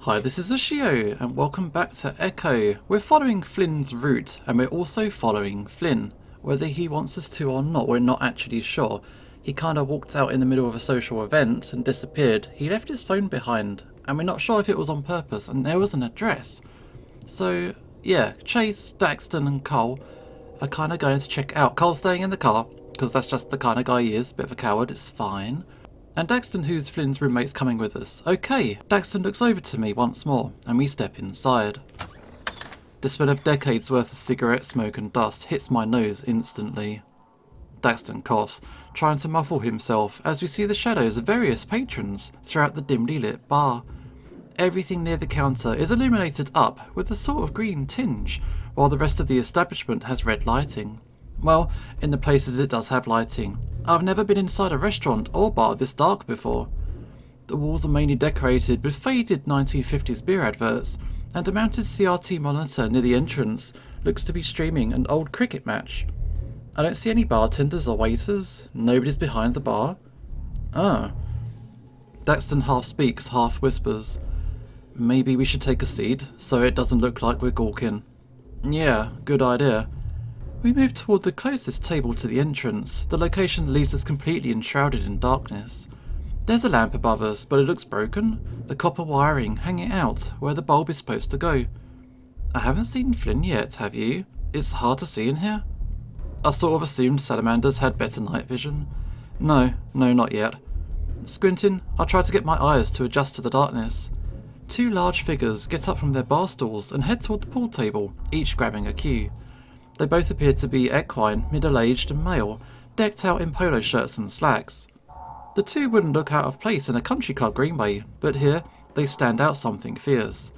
Hi, this is Ushio, and welcome back to Echo. We're following Flynn's route, and we're also following Flynn. Whether he wants us to or not, we're not actually sure. He kinda walked out in the middle of a social event and disappeared. He left his phone behind, and we're not sure if it was on purpose, and there was an address. So, yeah, Chase, Daxton, and Cole are kinda going to check it out. Cole's staying in the car, because that's just the kind of guy he is. Bit of a coward, it's fine. And Daxton, who's Flynn's roommate's coming with us. Okay, Daxton looks over to me once more, and we step inside. The smell of decades worth of cigarette smoke and dust hits my nose instantly. Daxton coughs, trying to muffle himself as we see the shadows of various patrons throughout the dimly lit bar. Everything near the counter is illuminated up with a sort of green tinge, while the rest of the establishment has red lighting. Well, in the places it does have lighting. I've never been inside a restaurant or bar this dark before. The walls are mainly decorated with faded 1950s beer adverts, and a mounted CRT monitor near the entrance looks to be streaming an old cricket match. I don't see any bartenders or waiters. Nobody's behind the bar. Ah. Daxton half speaks, half whispers. Maybe we should take a seat, so it doesn't look like we're gawking. Yeah, good idea. We move toward the closest table to the entrance. The location leaves us completely enshrouded in darkness. There's a lamp above us, but it looks broken, the copper wiring hanging out where the bulb is supposed to go. I haven't seen Flynn yet, have you? It's hard to see in here. I sort of assumed salamanders had better night vision. No, not yet. Squinting, I try to get my eyes to adjust to the darkness. Two large figures get up from their bar stools and head toward the pool table, each grabbing a cue. They both appear to be equine, middle-aged and male, decked out in polo shirts and slacks. The two wouldn't look out of place in a country club greenway, but here they stand out something fierce.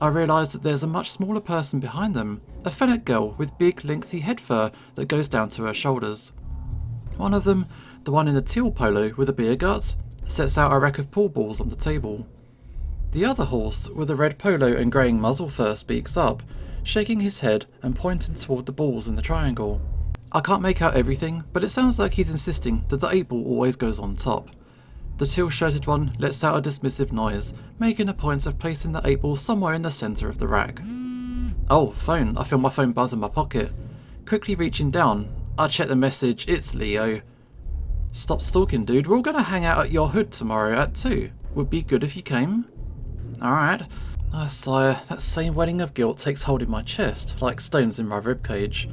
I realise that there's a much smaller person behind them, a fennec girl with big, lengthy head fur that goes down to her shoulders. One of them, the one in the teal polo with a beer gut, sets out a rack of pool balls on the table. The other horse, with a red polo and greying muzzle fur, speaks up, shaking his head and pointing toward the balls in the triangle. I can't make out everything, but it sounds like he's insisting that the 8-ball always goes on top. The teal-shirted one lets out a dismissive noise, making a point of placing the 8-ball somewhere in the centre of the rack. Oh, phone. I feel my phone buzz in my pocket. Quickly reaching down, I check the message. It's Leo. Stop stalking, dude. We're all going to hang out at your hood tomorrow at 2. Would be good if you came. Alright. I sigh. That same wedding of guilt takes hold in my chest, like stones in my ribcage.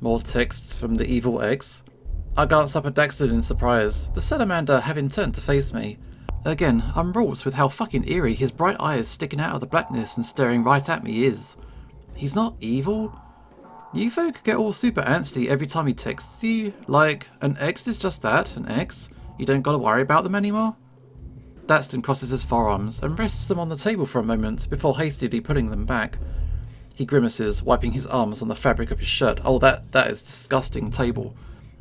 More texts from the evil ex. I glance up at Daxton in surprise, the salamander having turned to face me. Again, I'm wrought with how fucking eerie his bright eyes sticking out of the blackness and staring right at me is. He's not evil. You folk get all super antsy every time he texts you, like, an ex is just that, an ex. You don't gotta worry about them anymore. Daxton crosses his forearms and rests them on the table for a moment before hastily pulling them back. He grimaces, wiping his arms on the fabric of his shirt. Oh, that is disgusting table.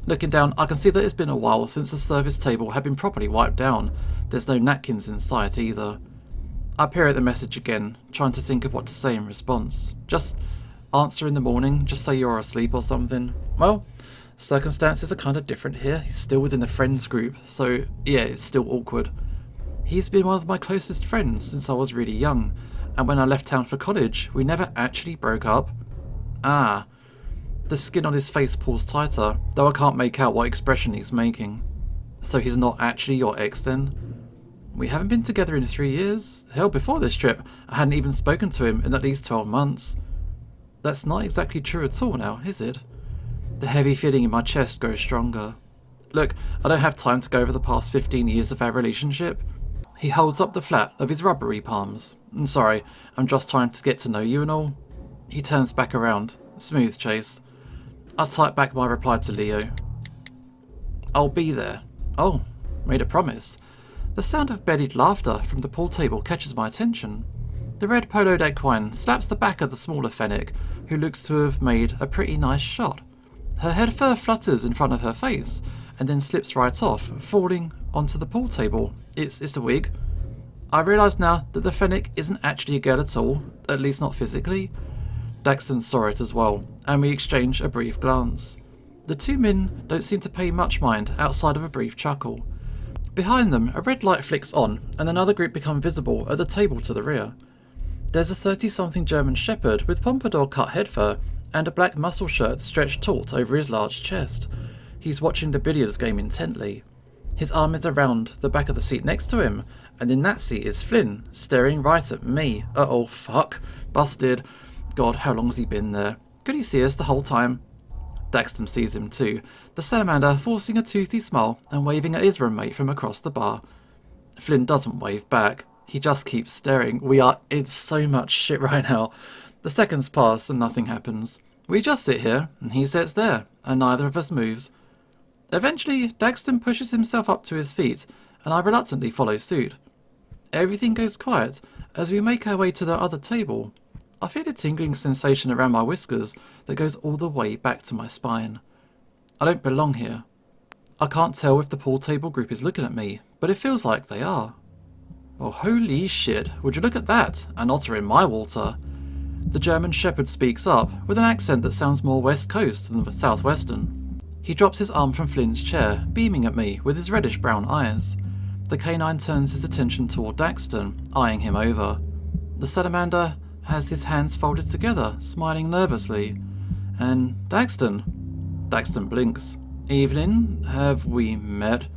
Looking down, I can see that it's been a while since the service table had been properly wiped down. There's no napkins in sight either. I peer at the message again, trying to think of what to say in response. Just answer in the morning, just say you're asleep or something. Well, circumstances are kind of different here. He's still within the friends group, so yeah, it's still awkward. He's been one of my closest friends since I was really young, and when I left town for college, we never actually broke up. Ah. The skin on his face pulls tighter, though I can't make out what expression he's making. So he's not actually your ex then? We haven't been together in 3 years. Hell, before this trip, I hadn't even spoken to him in at least 12 months. That's not exactly true at all now, is it? The heavy feeling in my chest grows stronger. Look, I don't have time to go over the past 15 years of our relationship. He holds up the flat of his rubbery palms. I'm sorry, I'm just trying to get to know you and all. He turns back around. Smooth chase. I type back my reply to Leo. I'll be there. Oh, made a promise. The sound of bellied laughter from the pool table catches my attention. The red poloed equine slaps the back of the smaller fennec, who looks to have made a pretty nice shot. Her head fur flutters in front of her face, and then slips right off, falling onto the pool table. It's a wig. I realise now that the fennec isn't actually a girl at all, at least not physically. Daxton saw it as well, and we exchange a brief glance. The two men don't seem to pay much mind outside of a brief chuckle. Behind them, a red light flicks on, and another group become visible at the table to the rear. There's a 30-something German shepherd with pompadour cut head fur and a black muscle shirt stretched taut over his large chest. He's watching the billiards game intently. His arm is around the back of the seat next to him, and in that seat is Flynn, staring right at me. Uh-oh, fuck. Busted. God, how long's he been there? Could he see us the whole time? Daxton sees him too, the salamander forcing a toothy smile and waving at his roommate from across the bar. Flynn doesn't wave back. He just keeps staring. We are in so much shit right now. The seconds pass and nothing happens. We just sit here, and he sits there, and neither of us moves. Eventually, Daxton pushes himself up to his feet, and I reluctantly follow suit. Everything goes quiet as we make our way to the other table. I feel a tingling sensation around my whiskers that goes all the way back to my spine. I don't belong here. I can't tell if the pool table group is looking at me, but it feels like they are. Oh, holy shit, would you look at that? An otter in my water. The German shepherd speaks up, with an accent that sounds more West Coast than Southwestern. He drops his arm from Flynn's chair, beaming at me with his reddish-brown eyes. The canine turns his attention toward Daxton, eyeing him over. The salamander has his hands folded together, smiling nervously. And Daxton? Daxton blinks. Evening, have we met?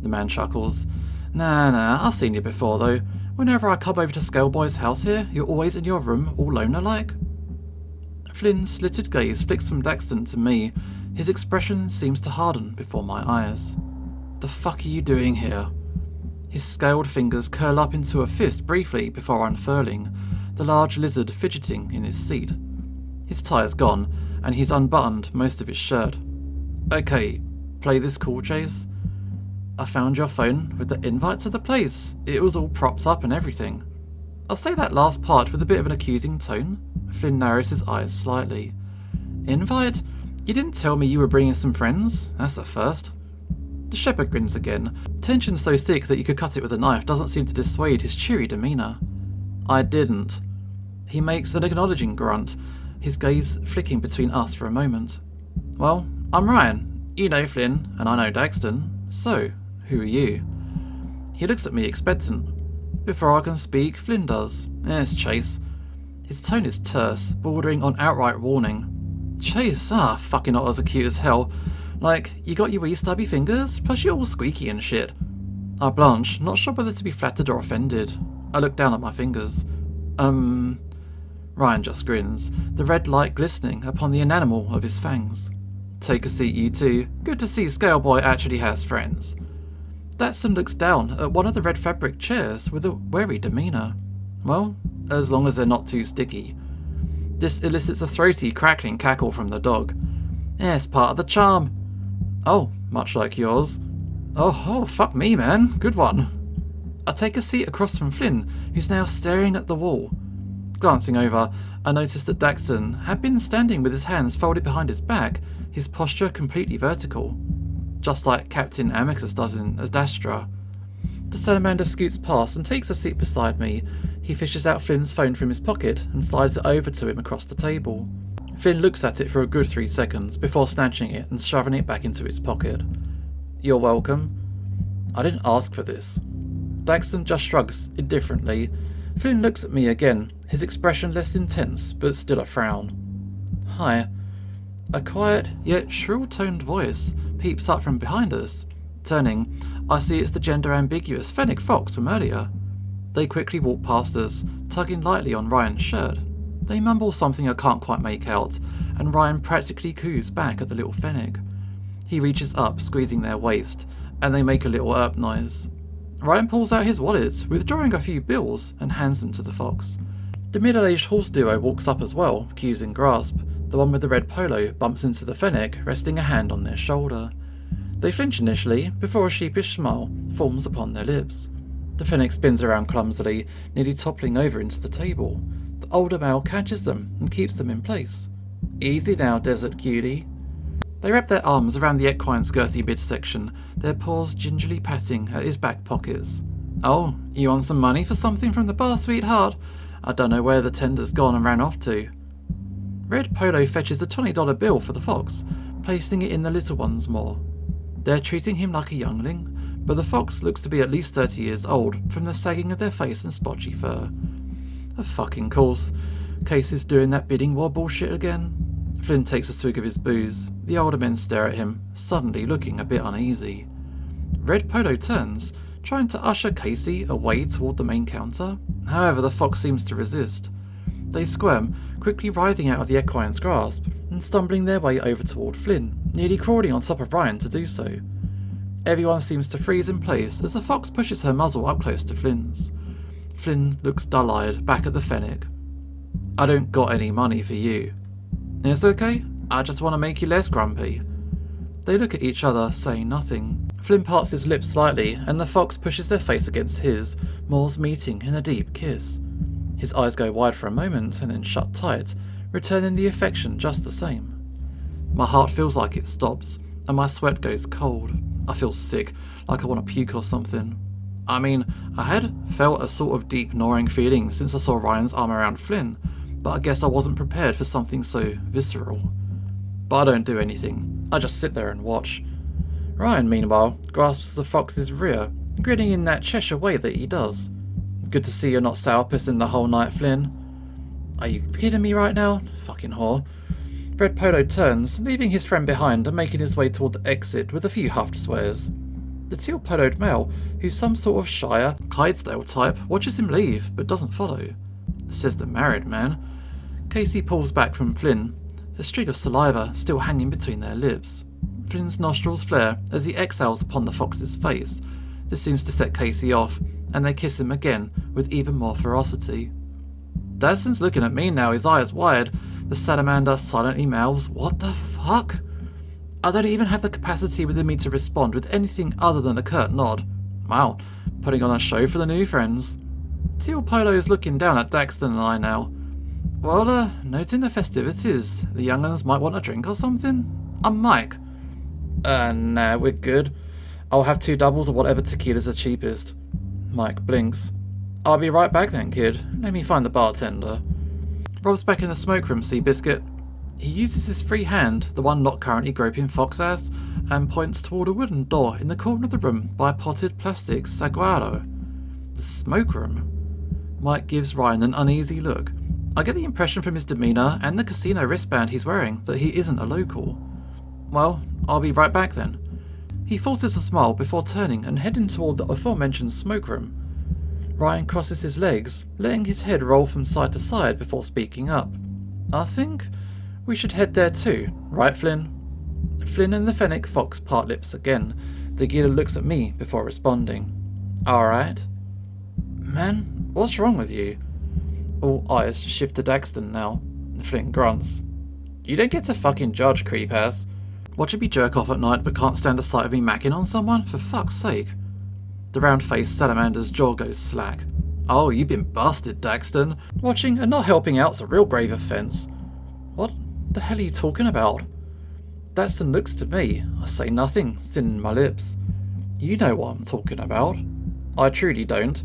The man chuckles. Nah, I've seen you before though. Whenever I come over to Scaleboy's house here, you're always in your room, all loner-like. Flynn's slitted gaze flicks from Daxton to me. His expression seems to harden before my eyes. The fuck are you doing here? His scaled fingers curl up into a fist briefly before unfurling, the large lizard fidgeting in his seat. His tie is gone, and he's unbuttoned most of his shirt. Okay, play this cool, Chase. I found your phone with the invite to the place. It was all propped up and everything. I'll say that last part with a bit of an accusing tone. Flynn narrows his eyes slightly. Invite? You didn't tell me you were bringing some friends? That's a first. The shepherd grins again. Tension so thick that you could cut it with a knife doesn't seem to dissuade his cheery demeanour. I didn't. He makes an acknowledging grunt, his gaze flicking between us for a moment. Well, I'm Ryan. You know Flynn, and I know Daxton. So, who are you? He looks at me expectant. Before I can speak, Flynn does. Yes, Chase. His tone is terse, bordering on outright warning. Chase? Fucking Otter's are cute as hell. Like, you got your wee stubby fingers, plus you're all squeaky and shit. I blanch, not sure whether to be flattered or offended. I look down at my fingers. Ryan just grins, the red light glistening upon the enamel of his fangs. Take a seat, you two. Good to see Scaleboy actually has friends. Daxton looks down at one of the red fabric chairs with a wary demeanour. Well, as long as they're not too sticky. This elicits a throaty, crackling cackle from the dog. Yes, part of the charm. Oh, much like yours. Oh, fuck me, man. Good one. I take a seat across from Flynn, who's now staring at the wall. Glancing over, I notice that Daxton had been standing with his hands folded behind his back, his posture completely vertical, just like Captain Amicus does in Adastra. The salamander scoots past and takes a seat beside me. He fishes out Flynn's phone from his pocket and slides it over to him across the table. Flynn looks at it for a good 3 seconds before snatching it and shoving it back into his pocket. You're welcome. I didn't ask for this. Daxton just shrugs indifferently. Flynn looks at me again, his expression less intense, but still a frown. Hi. A quiet, yet shrill-toned voice peeps up from behind us. Turning, I see it's the gender-ambiguous Fennec Fox from earlier. They quickly walk past us, tugging lightly on Ryan's shirt. They mumble something I can't quite make out, and Ryan practically coos back at the little Fennec. He reaches up, squeezing their waist, and they make a little noise. Ryan pulls out his wallet, withdrawing a few bills, and hands them to the fox. The middle-aged horse duo walks up as well, cues in grasp. The one with the red polo bumps into the Fennec, resting a hand on their shoulder. They flinch initially, before a sheepish smile forms upon their lips. The Fennec spins around clumsily, nearly toppling over into the table. The older male catches them and keeps them in place. Easy now, desert cutie. They wrap their arms around the equine's girthy midsection, their paws gingerly patting at his back pockets. Oh, you want some money for something from the bar, sweetheart? I don't know where the tender's gone and ran off to. Red Polo fetches a $20 bill for the fox, placing it in the little one's maw. They're treating him like a youngling, but the fox looks to be at least 30 years old from the sagging of their face and splotchy fur. Of fucking course, Case is doing that bidding war bullshit again. Flynn takes a swig of his booze. The older men stare at him, suddenly looking a bit uneasy. Red Polo turns, trying to usher Casey away toward the main counter. However, the fox seems to resist. They squirm, quickly writhing out of the equine's grasp and stumbling their way over toward Flynn, nearly crawling on top of Ryan to do so. Everyone seems to freeze in place as the fox pushes her muzzle up close to Flynn's. Flynn looks dull-eyed back at the fennec. I don't got any money for you. It's okay, I just want to make you less grumpy. They look at each other, saying nothing. Flynn parts his lips slightly, and the fox pushes their face against his, Moore's meeting in a deep kiss. His eyes go wide for a moment, and then shut tight, returning the affection just the same. My heart feels like it stops, and my sweat goes cold. I feel sick, like I want to puke or something. I mean, I had felt a sort of deep gnawing feeling since I saw Ryan's arm around Flynn, but I guess I wasn't prepared for something so visceral. But I don't do anything. I just sit there and watch. Ryan, meanwhile, grasps the fox's rear, grinning in that Cheshire way that he does. Good to see you're not sourpussing the whole night, Flynn. Are you kidding me right now? Fucking whore. Red Polo turns, leaving his friend behind and making his way toward the exit with a few huffed swears. The teal poloed male, who's some sort of shyer, Clydesdale type, watches him leave, but doesn't follow. Says the married man. Casey pulls back from Flynn, the string of saliva still hanging between their lips. Flynn's nostrils flare as he exhales upon the fox's face. This seems to set Casey off, and they kiss him again with even more ferocity. Dadson's looking at me now, his eyes wide. The salamander silently mouths, "What the fuck?" I don't even have the capacity within me to respond with anything other than a curt nod. Wow, putting on a show for the new friends. Teal Polo is looking down at Daxton and I now. Well, noting the festivities, the young uns might want a drink or something? I'm Mike. Nah, we're good. I'll have 2 doubles of whatever tequila's the cheapest. Mike blinks. I'll be right back then, kid. Let me find the bartender. Rob's back in the smoke room, Seabiscuit. He uses his free hand, the one not currently groping Fox ass, and points toward a wooden door in the corner of the room by a potted plastic saguaro. The smoke room? Mike gives Ryan an uneasy look. I get the impression from his demeanour and the casino wristband he's wearing that he isn't a local. Well, I'll be right back then. He forces a smile before turning and heading toward the aforementioned smoke room. Ryan crosses his legs, letting his head roll from side to side before speaking up. I think we should head there too, right, Flynn? Flynn and the fennec fox part lips again. The Gila looks at me before responding. Alright. Man, what's wrong with you? All eyes shift to Daxton now. Flynn grunts. You don't get to fucking judge, creep ass. Watching me jerk off at night but can't stand the sight of me macking on someone? For fuck's sake. The round-faced salamander's jaw goes slack. Oh, you've been busted, Daxton. Watching and not helping out's a real grave offence. What the hell are you talking about? Daxton looks to me. I say nothing, thinning my lips. You know what I'm talking about. I truly don't.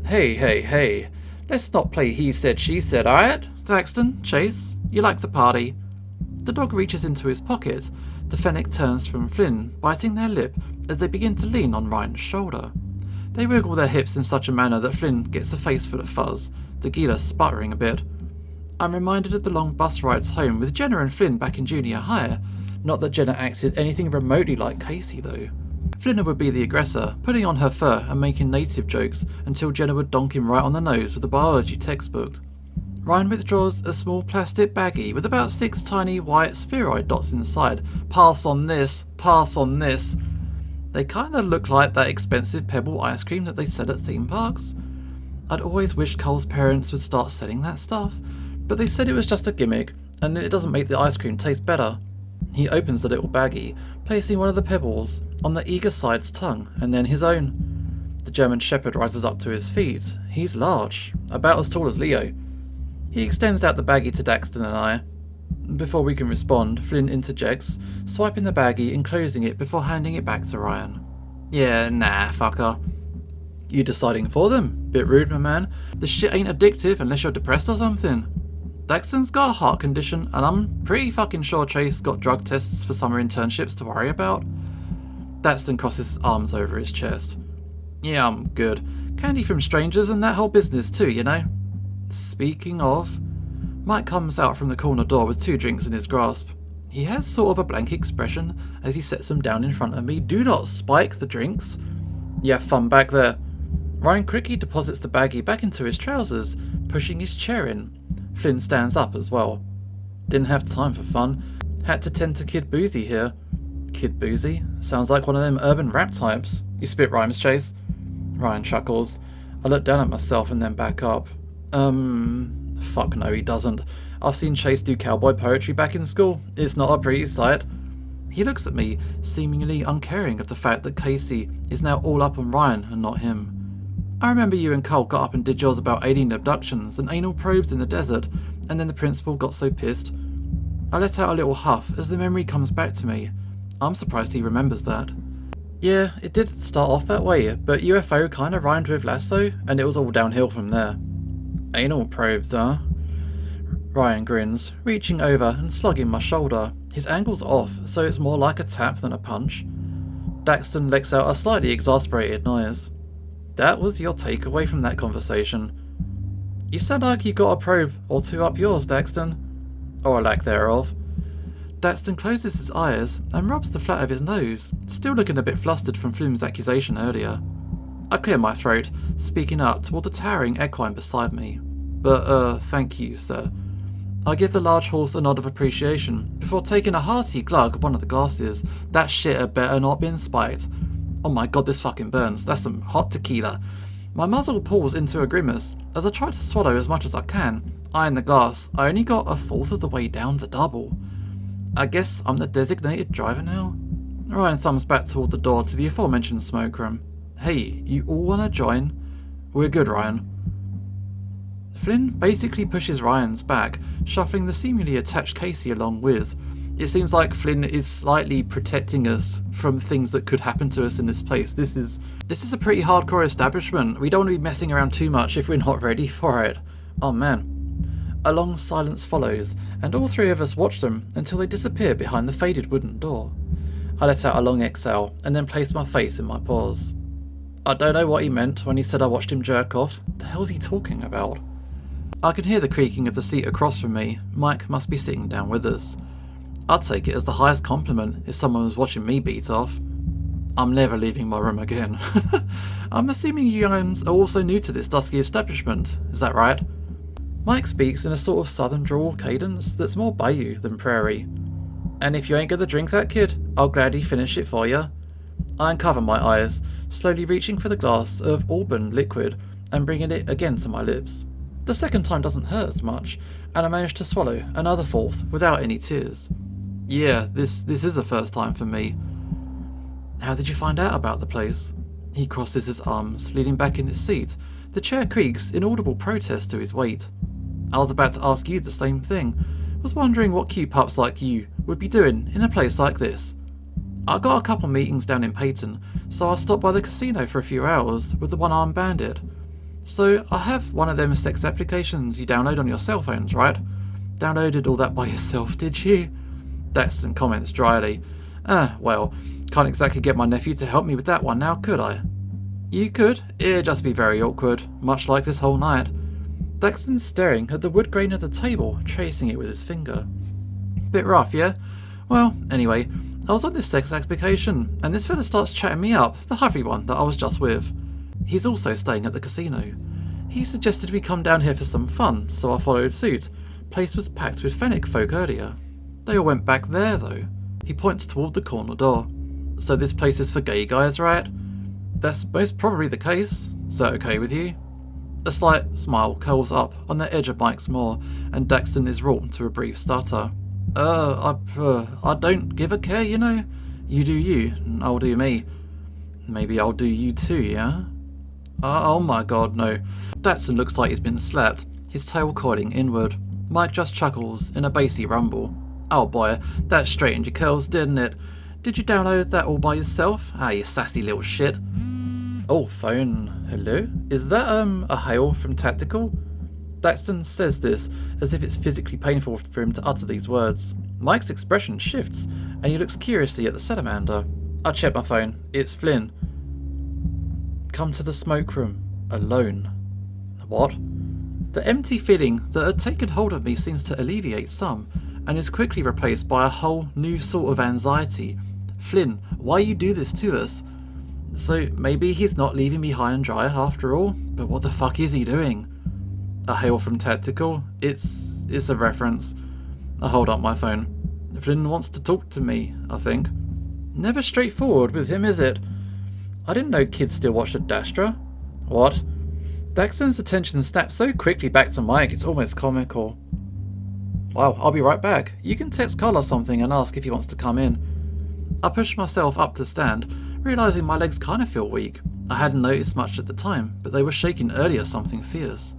Hey. Let's not play he said, she said, alright? Daxton, Chase, you like to party. The dog reaches into his pocket. The fennec turns from Flynn, biting their lip as they begin to lean on Ryan's shoulder. They wiggle their hips in such a manner that Flynn gets a face full of fuzz, the Gila sputtering a bit. I'm reminded of the long bus rides home with Jenna and Flynn back in junior high. Not that Jenna acted anything remotely like Casey, though. Flynn would be the aggressor, putting on her fur and making native jokes until Jenna would donk him right on the nose with a biology textbook. Ryan withdraws a small plastic baggie with about 6 tiny white spheroid dots inside. Pass on this, pass on this. They kinda look like that expensive Pebble ice cream that they sell at theme parks. I'd always wished Cole's parents would start selling that stuff, but they said it was just a gimmick and it doesn't make the ice cream taste better. He opens the little baggie, placing one of the pebbles on the eager side's tongue and then his own. The German Shepherd rises up to his feet. He's large, about as tall as Leo. He extends out the baggie to Daxton and I. Before we can respond, Flynn interjects, swiping the baggie and closing it before handing it back to Ryan. Yeah, nah, fucker. You deciding for them? Bit rude, my man. This shit ain't addictive unless you're depressed or something. Daxton's got a heart condition, and I'm pretty fucking sure Chase got drug tests for summer internships to worry about. Daxton crosses his arms over his chest. Yeah, I'm good. Candy from strangers and that whole business too, you know? Speaking of... Mike comes out from the corner door with 2 drinks in his grasp. He has sort of a blank expression as he sets them down in front of me. Do not spike the drinks. You have fun back there. Ryan quickly deposits the baggie back into his trousers, pushing his chair in. Flynn stands up as well. Didn't have time for fun. Had to tend to Kid Boozy here. Kid Boozy? Sounds like one of them urban rap types. You spit rhymes, Chase? Ryan chuckles. I look down at myself and then back up. Fuck no, he doesn't. I've seen Chase do cowboy poetry back in school. It's not a pretty sight. He looks at me, seemingly uncaring of the fact that Casey is now all up on Ryan and not him. I remember you and Cole got up and did yours about alien abductions and anal probes in the desert, and then the principal got so pissed. I let out a little huff as the memory comes back to me. I'm surprised he remembers that. Yeah, it did start off that way, but UFO kinda rhymed with lasso, and it was all downhill from there. Anal probes, huh? Ryan grins, reaching over and slugging my shoulder. His angle's off, so it's more like a tap than a punch. Daxton lets out a slightly exasperated noise. That was your takeaway from that conversation. You sound like you got a probe or 2 up yours, Daxton. Or a lack thereof. Daxton closes his eyes and rubs the flat of his nose, still looking a bit flustered from Flynn's accusation earlier. I clear my throat, speaking up toward the towering equine beside me. But, thank you, sir. I give the large horse a nod of appreciation, before taking a hearty glug of one of the glasses. That shit had better not been spiked. Oh my god, this fucking burns. That's some hot tequila. My muzzle pulls into a grimace, as I try to swallow as much as I can. Eyeing the glass, I only got 1/4 of the way down the double. I guess I'm the designated driver now? Ryan thumbs back toward the door to the aforementioned smoke room. Hey, you all wanna join? We're good, Ryan. Flynn basically pushes Ryan's back, shuffling the seemingly attached Casey along with. It seems like Flynn is slightly protecting us from things that could happen to us in this place. This is a pretty hardcore establishment. We don't want to be messing around too much if we're not ready for it. Oh man. A long silence follows, and all 3 of us watch them until they disappear behind the faded wooden door. I let out a long exhale, and then place my face in my paws. I don't know what he meant when he said I watched him jerk off. The hell's he talking about? I can hear the creaking of the seat across from me. Mike must be sitting down with us. I'd take it as the highest compliment if someone was watching me beat off. I'm never leaving my room again. I'm assuming you young'uns are also new to this dusky establishment, is that right? Mike speaks in a sort of southern drawl cadence that's more bayou than prairie. And if you ain't gonna drink that, kid, I'll gladly finish it for you. I uncover my eyes, slowly reaching for the glass of Auburn liquid and bringing it again to my lips. The second time doesn't hurt as much, and I manage to swallow another 4th without any tears. Yeah, this is the first time for me. How did you find out about the place? He crosses his arms, leaning back in his seat. The chair creaks in audible protest to his weight. I was about to ask you the same thing. Was wondering what cute pups like you would be doing in a place like this. I got a couple meetings down in Peyton, so I stopped by the casino for a few hours with the one-armed bandit. So I have one of them sex applications you download on your cell phones, right? Downloaded all that by yourself, did you? Daxton comments dryly. Well, can't exactly get my nephew to help me with that one now, could I? You could. It'd just be very awkward, much like this whole night. Daxton's staring at the wood grain of the table, tracing it with his finger. Bit rough, yeah? Well, anyway, I was on this sex application, and this fella starts chatting me up, the huffy one that I was just with. He's also staying at the casino. He suggested we come down here for some fun, so I followed suit. Place was packed with Fennec folk earlier. They all went back there, though. He points toward the corner door. So this place is for gay guys, right? That's most probably the case. Is that okay with you? A slight smile curls up on the edge of Mike's maw, and Daxton is wrought to a brief stutter. I don't give a care, you know. You do you, and I'll do me. Maybe I'll do you too, yeah? Oh my god, no. Daxton looks like he's been slapped, his tail coiling inward. Mike just chuckles in a bassy rumble. Oh boy, that straightened your curls, didn't it? Did you download that all by yourself? Ah, you sassy little shit. Oh, phone. Hello? Is that, a hail from Tactical? Daxton says this as if it's physically painful for him to utter these words. Mike's expression shifts, and he looks curiously at the salamander. I check my phone. It's Flynn. Come to the smoke room. Alone. What? The empty feeling that had taken hold of me seems to alleviate some, and is quickly replaced by a whole new sort of anxiety. Flynn, why you do this to us? So maybe he's not leaving me high and dry after all, but what the fuck is he doing? A hail from Tactical? It's a reference. I hold up my phone. Flynn wants to talk to me, I think. Never straightforward with him, is it? I didn't know kids still watched at Dastra. What? Daxton's attention snaps so quickly back to Mike, it's almost comical. Well, I'll be right back. You can text Carl or something and ask if he wants to come in. I push myself up to stand, realising my legs kind of feel weak. I hadn't noticed much at the time, but they were shaking earlier something fierce.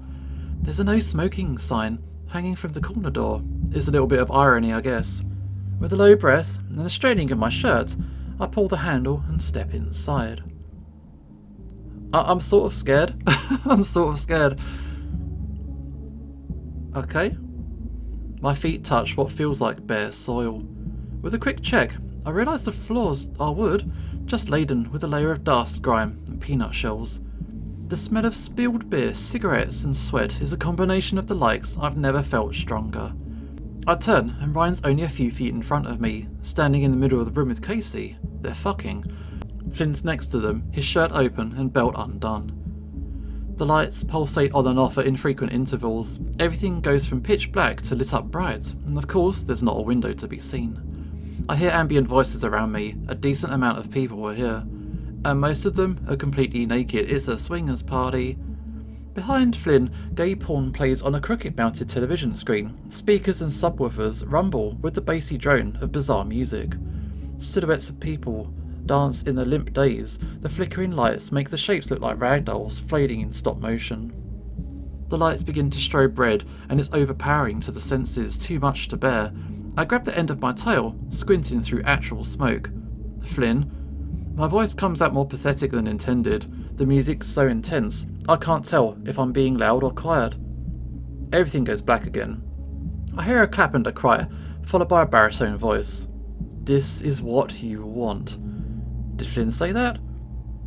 There's a no smoking sign hanging from the corner door. It's a little bit of irony, I guess. With a low breath and a straightening of my shirt, I pull the handle and step inside. I'm sort of scared. I'm sort of scared. Okay. My feet touch what feels like bare soil. With a quick check, I realise the floors are wood, just laden with a layer of dust, grime and peanut shells. The smell of spilled beer, cigarettes and sweat is a combination of the likes I've never felt stronger. I turn and Ryan's only a few feet in front of me, standing in the middle of the room with Casey. They're fucking. Flynn's next to them, his shirt open and belt undone. The lights pulsate on and off at infrequent intervals. Everything goes from pitch black to lit up bright, and of course there's not a window to be seen. I hear ambient voices around me. A decent amount of people are here, and most of them are completely naked. It's a swingers party. Behind Flynn, gay porn plays on a crooked-mounted television screen. Speakers and subwoofers rumble with the bassy drone of bizarre music. Silhouettes of people dance in the limp daze. The flickering lights make the shapes look like ragdolls flailing in stop motion. The lights begin to strobe red, and it's overpowering to the senses, too much to bear. I grab the end of my tail, squinting through actual smoke. Flynn. My voice comes out more pathetic than intended. The music's so intense, I can't tell if I'm being loud or quiet. Everything goes black again. I hear a clap and a cry, followed by a baritone voice. This is what you want. Did Flynn say that?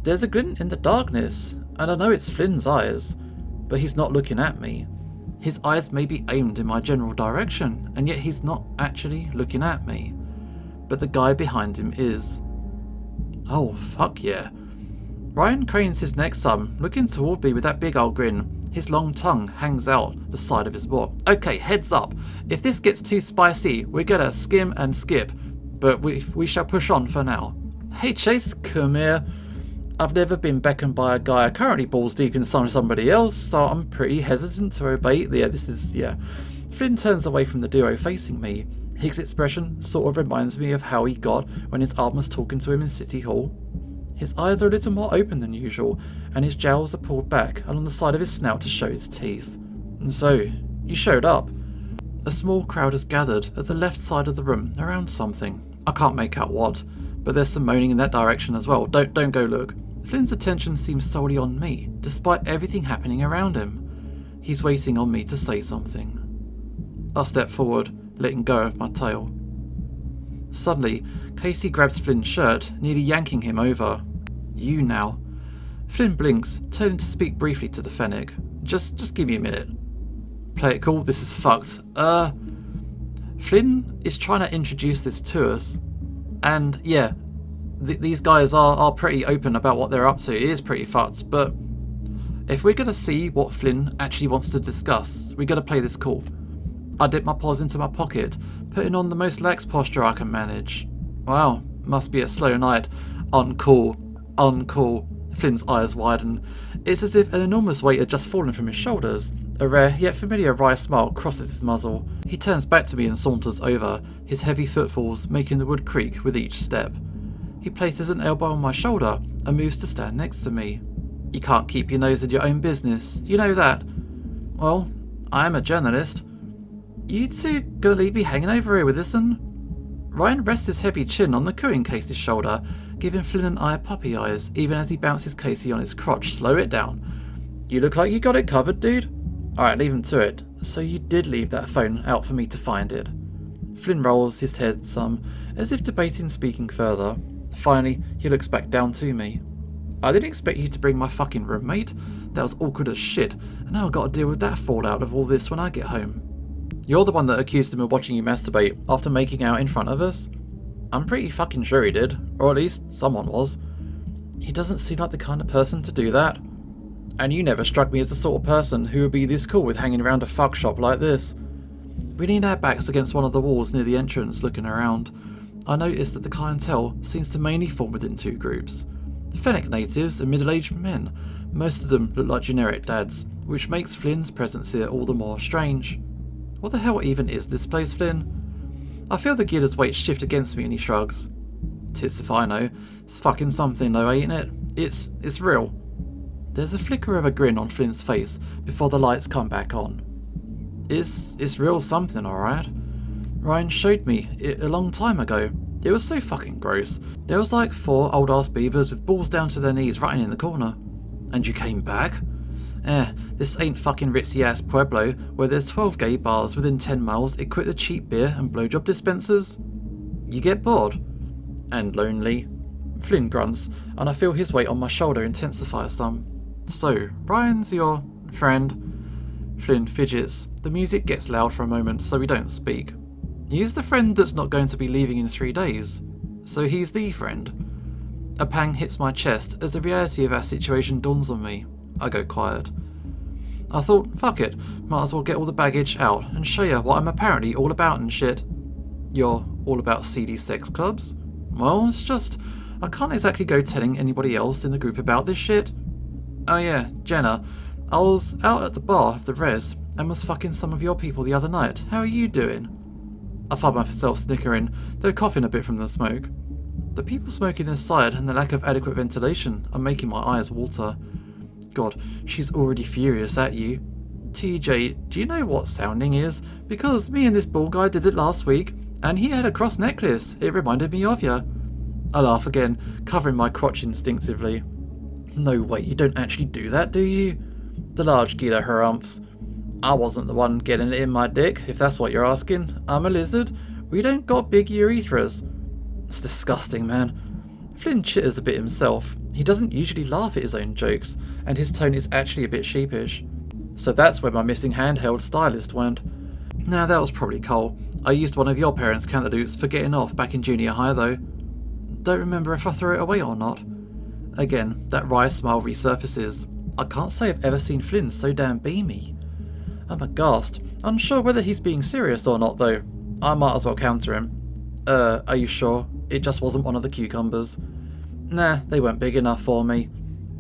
There's a glint in the darkness, and I know it's Flynn's eyes, but he's not looking at me. His eyes may be aimed in my general direction, and yet he's not actually looking at me. But the guy behind him is. Oh, fuck yeah. Ryan cranes his neck some, looking toward me with that big old grin. His long tongue hangs out the side of his walk. Okay, heads up. If this gets too spicy, we're gonna skim and skip, but we shall push on for now. Hey Chase, come here. I've never been beckoned by a guy currently balls deep in somebody else, so I'm pretty hesitant to obey. Flynn turns away from the duo facing me. His expression sort of reminds me of how he got when his aunt was talking to him in City Hall. His eyes are a little more open than usual, and his jowls are pulled back along the side of his snout to show his teeth. And so, you showed up. A small crowd has gathered at the left side of the room around something. I can't make out what, but there's some moaning in that direction as well. Don't go look. Flynn's attention seems solely on me, despite everything happening around him. He's waiting on me to say something. I step forward, letting go of my tail. Suddenly, Casey grabs Flynn's shirt, nearly yanking him over. You now. Flynn blinks, turning to speak briefly to the Fennec. Just give me a minute. Play it cool, this is fucked. Flynn is trying to introduce this to us. And yeah, these guys are pretty open about what they're up to. It is pretty fucked, but if we're going to see what Flynn actually wants to discuss, we got to play this cool. I dip my paws into my pocket, putting on the most lax posture I can manage. Wow, must be a slow night. Uncool. Flynn's eyes widen. It's as if an enormous weight had just fallen from his shoulders. A rare yet familiar wry smile crosses his muzzle. He turns back to me and saunters over, his heavy footfalls making the wood creak with each step. He places an elbow on my shoulder and moves to stand next to me. You can't keep your nose in your own business, you know that. Well, I am a journalist. You two gonna leave me hanging over here with this one? Ryan rests his heavy chin on the cooing Casey's shoulder, giving Flynn and I puppy eyes, even as he bounces Casey on his crotch. Slow it down. You look like you got it covered, dude. Alright, leave him to it. So you did leave that phone out for me to find it. Flynn rolls his head some, as if debating speaking further. Finally, he looks back down to me. I didn't expect you to bring my fucking roommate. That was awkward as shit, and now I've got to deal with that fallout of all this when I get home. You're the one that accused him of watching you masturbate after making out in front of us? I'm pretty fucking sure he did, or at least someone was. He doesn't seem like the kind of person to do that. And you never struck me as the sort of person who would be this cool with hanging around a fuck shop like this. We leaned our backs against one of the walls near the entrance, looking around. I noticed that the clientele seems to mainly form within two groups. Fennec natives and middle-aged men. Most of them look like generic dads, which makes Flynn's presence here all the more strange. What the hell even is this place, Flynn? I feel the Giller's weight shift against me and he shrugs. Tits if I know. It's fucking something though, ain't it? It's real. There's a flicker of a grin on Flynn's face before the lights come back on. It's real something, alright. Ryan showed me it a long time ago. It was so fucking gross. There was like 4 old-ass beavers with balls down to their knees rotting in the corner. And you came back? This ain't fucking ritzy-ass Pueblo where there's 12 gay bars within 10 miles equipped with cheap beer and blowjob dispensers. You get bored? And lonely. Flynn grunts, and I feel his weight on my shoulder intensify some. So, Ryan's your friend? Flynn fidgets. The music gets loud for a moment, so we don't speak. He's the friend that's not going to be leaving in 3 days. So he's the friend. A pang hits my chest as the reality of our situation dawns on me. I go quiet. I thought, fuck it, might as well get all the baggage out and show you what I'm apparently all about and shit. You're all about seedy sex clubs? Well, it's just, I can't exactly go telling anybody else in the group about this shit. Oh yeah, Jenna, I was out at the bar of the Res and was fucking some of your people the other night. How are you doing? I find myself snickering, though coughing a bit from the smoke. The people smoking inside and the lack of adequate ventilation are making my eyes water. God, she's already furious at you. TJ, do you know what sounding is? Because me and this bald guy did it last week, and he had a cross necklace. It reminded me of you. I laugh again, covering my crotch instinctively. No way, you don't actually do that, do you? The large Gila harumphs. I wasn't the one getting it in my dick, if that's what you're asking. I'm a lizard. We don't got big urethras. It's disgusting, man. Flynn chitters a bit himself. He doesn't usually laugh at his own jokes, and his tone is actually a bit sheepish. So that's where my missing handheld stylist went. Nah, that was probably Cole. I used one of your parents' cantaloupes for getting off back in junior high though. Don't remember if I threw it away or not. Again, that wry smile resurfaces. I can't say I've ever seen Flynn so damn beamy. I'm aghast, unsure whether he's being serious or not though. I might as well counter him. Are you sure? It just wasn't one of the cucumbers. Nah, they weren't big enough for me.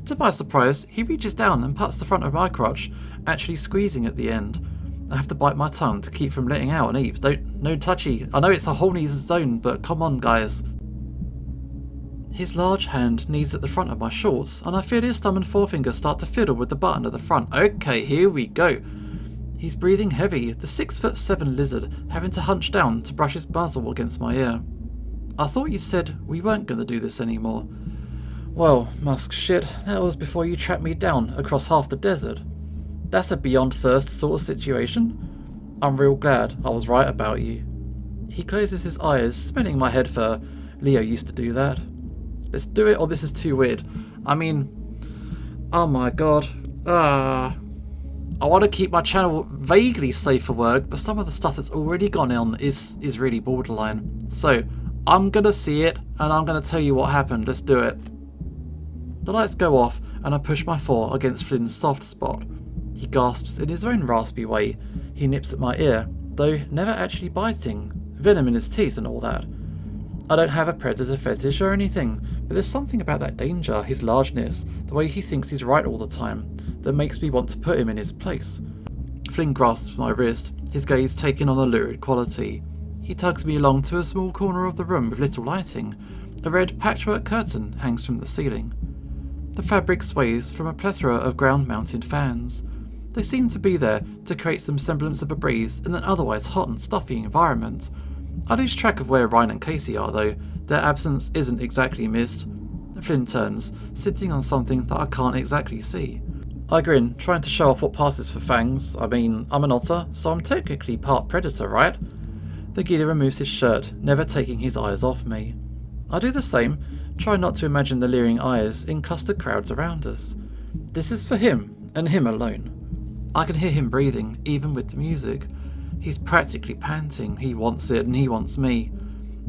To my surprise, he reaches down and pats the front of my crotch, actually squeezing at the end. I have to bite my tongue to keep from letting out an eep. No touchy. I know it's a horny zone, but come on, guys. His large hand kneads at the front of my shorts, and I feel his thumb and forefinger start to fiddle with the button at the front. Okay, here we go. He's breathing heavy, the 6'7" lizard having to hunch down to brush his muzzle against my ear. I thought you said we weren't going to do this anymore. Well, Musk shit, that was before you tracked me down across half the desert. That's a beyond thirst sort of situation. I'm real glad I was right about you. He closes his eyes, smelling my head fur. Leo used to do that. Let's do it or this is too weird. I mean, oh my god. I want to keep my channel vaguely safe for work, but some of the stuff that's already gone on is really borderline. So, I'm going to see it, and I'm going to tell you what happened. Let's do it. The lights go off, and I push my fore against Flynn's soft spot. He gasps in his own raspy way. He nips at my ear, though never actually biting. Venom in his teeth and all that. I don't have a predator fetish or anything, but there's something about that danger, his largeness, the way he thinks he's right all the time, that makes me want to put him in his place. Flynn grasps my wrist, his gaze taking on a lurid quality. He tugs me along to a small corner of the room with little lighting. A red patchwork curtain hangs from the ceiling. The fabric sways from a plethora of ground-mounted fans. They seem to be there to create some semblance of a breeze in an otherwise hot and stuffy environment. I lose track of where Ryan and Casey are though. Their absence isn't exactly missed. Flynn turns, sitting on something that I can't exactly see. I grin, trying to show off what passes for fangs. I mean, I'm an otter, so I'm technically part predator, right? The Gila removes his shirt, never taking his eyes off me. I do the same, try not to imagine the leering eyes in clustered crowds around us. This is for him, and him alone. I can hear him breathing, even with the music. He's practically panting. He wants it, and he wants me.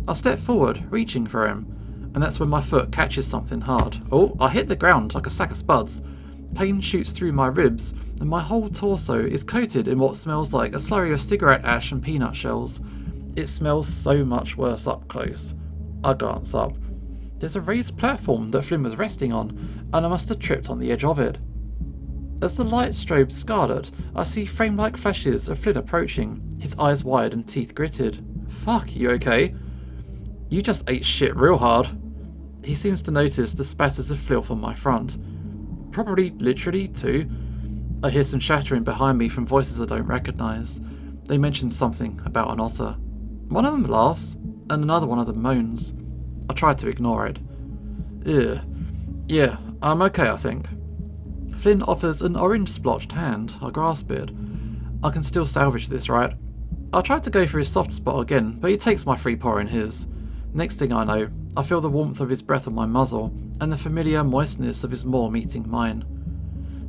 I step forward, reaching for him, and that's when my foot catches something hard. Oh, I hit the ground like a sack of spuds. Pain shoots through my ribs, and my whole torso is coated in what smells like a slurry of cigarette ash and peanut shells. It smells so much worse up close. I glance up. There's a raised platform that Flynn was resting on, and I must have tripped on the edge of it. As the light strobes scarlet, I see frame-like flashes of Flynn approaching, his eyes wide and teeth gritted. Fuck, you okay? You just ate shit real hard. He seems to notice the spatters of filth on my front. Probably literally too. I hear some shattering behind me from voices I don't recognise. They mention something about an otter. One of them laughs, and another one of them moans. I try to ignore it. Ugh. Yeah, I'm okay, I think. Flynn offers an orange splotched hand. I grasp it. I can still salvage this, right? I try to go for his soft spot again, but he takes my free paw in his. Next thing I know, I feel the warmth of his breath on my muzzle, and the familiar moistness of his maw meeting mine.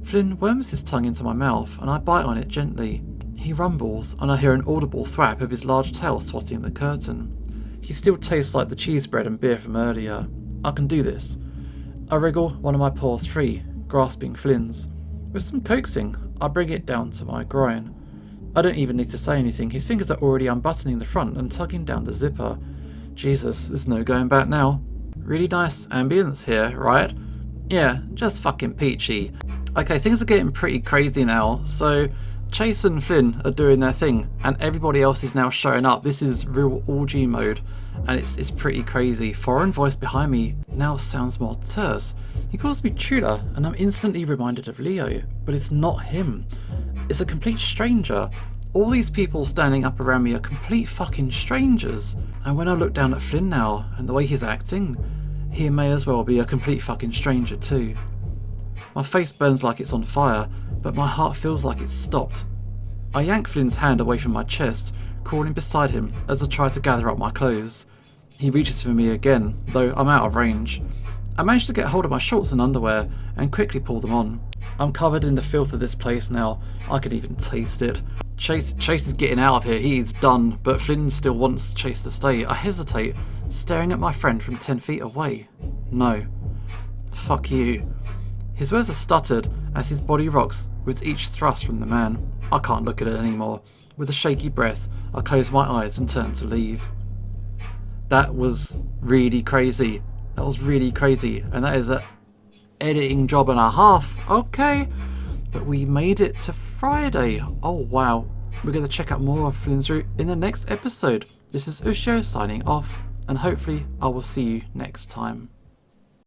Flynn worms his tongue into my mouth, and I bite on it gently. He rumbles, and I hear an audible thwap of his large tail swatting the curtain. He still tastes like the cheese bread and beer from earlier. I can do this. I wriggle one of my paws free, grasping Flynn's. With some coaxing, I bring it down to my groin. I don't even need to say anything. His fingers are already unbuttoning the front and tugging down the zipper. Jesus, there's no going back now. Really nice ambience here, right? Yeah, just fucking peachy. Okay, things are getting pretty crazy now. So Chase and Flynn are doing their thing, and everybody else is now showing up. This is real orgy mode, and it's pretty crazy. Foreign voice behind me now sounds more terse. He calls me Tudor, and I'm instantly reminded of Leo, but it's not him. It's a complete stranger. All these people standing up around me are complete fucking strangers. And when I look down at Flynn now, and the way he's acting, he may as well be a complete fucking stranger too. My face burns like it's on fire, but my heart feels like it's stopped. I yank Flynn's hand away from my chest, crawling beside him as I try to gather up my clothes. He reaches for me again, though I'm out of range. I manage to get hold of my shorts and underwear and quickly pull them on. I'm covered in the filth of this place now. I could even taste it. Chase is getting out of here. He's done, but Flynn still wants Chase to stay. I hesitate, staring at my friend from 10 feet away. No. Fuck you. His words are stuttered as his body rocks with each thrust from the man. I can't look at it anymore. With a shaky breath, I close my eyes and turn to leave. That was really crazy. That was really crazy. And that is a editing job and a half. Okay. But we made it to Friday. Oh wow. We're going to check out more of Flynn's route in the next episode. This is Ushio signing off, and hopefully I will see you next time.